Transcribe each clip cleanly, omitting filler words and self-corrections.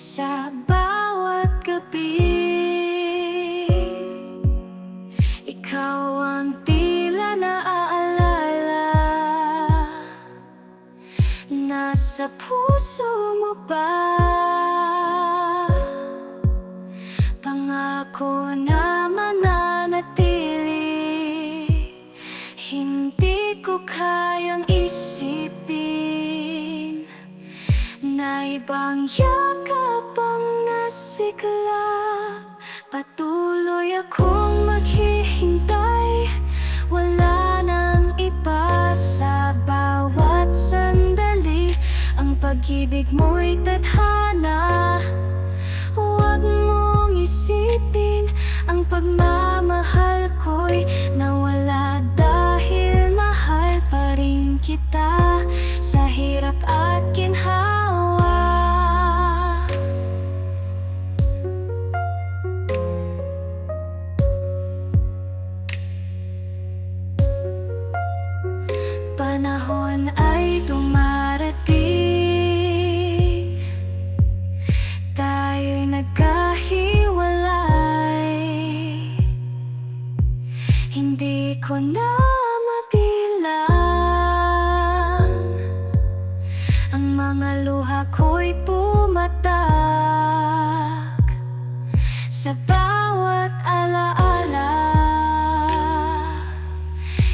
Sa bawat gabi, ikaw ang tila naaalala. Nasa puso mo ba? Pangako na mananatili. Hindi ko kayang isipin na ibang yakap ang nasigla. Patuloy akong maghihintay, wala nang iba sa bawat sandali. Ang pag-ibig mo'y tadhana, huwag mong isipin ang pagmamahal ko'y nawala, dahil mahal pa rin kita sa hirap at ginhawa. Panahon ay dumarating, tayo'y nagkahiwalay. Hindi ko na mabilang ang mga luha ko'y pumatak sa bawat alaala.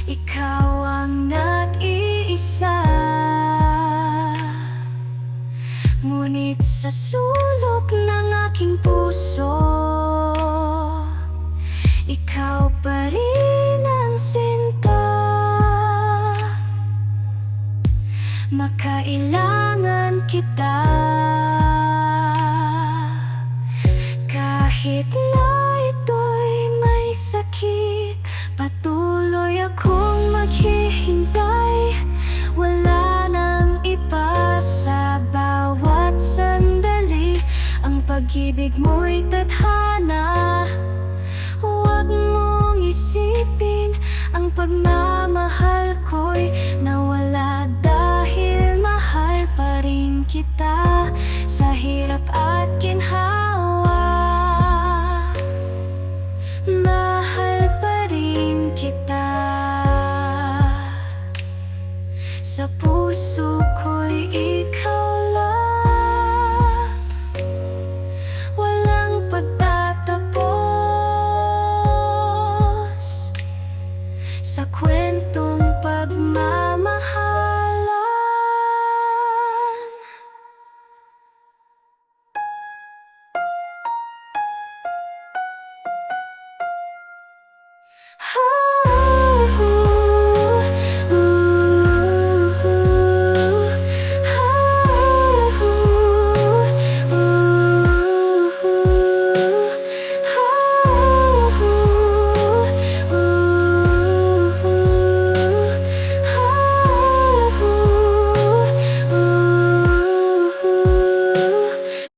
Ikaw ang nag-iisa, ngunit sa sulok ng aking puso, ikaw pa rin ang sinta. Makailangan kita, kahit na ito'y may sakit. Patuloy akong maghihintay, wala nang iba sa bawat sandali. Ang pag-ibig mo'y tadhana, huwag mong isipin ang pagmamahal ko'y nawala, dahil mahal pa rin kita sa hirap at ginhawa. Mahal pa rin kita, sa puso ko'y ikaw lang, walang pagtatapos sa kwentong pagmamahalan.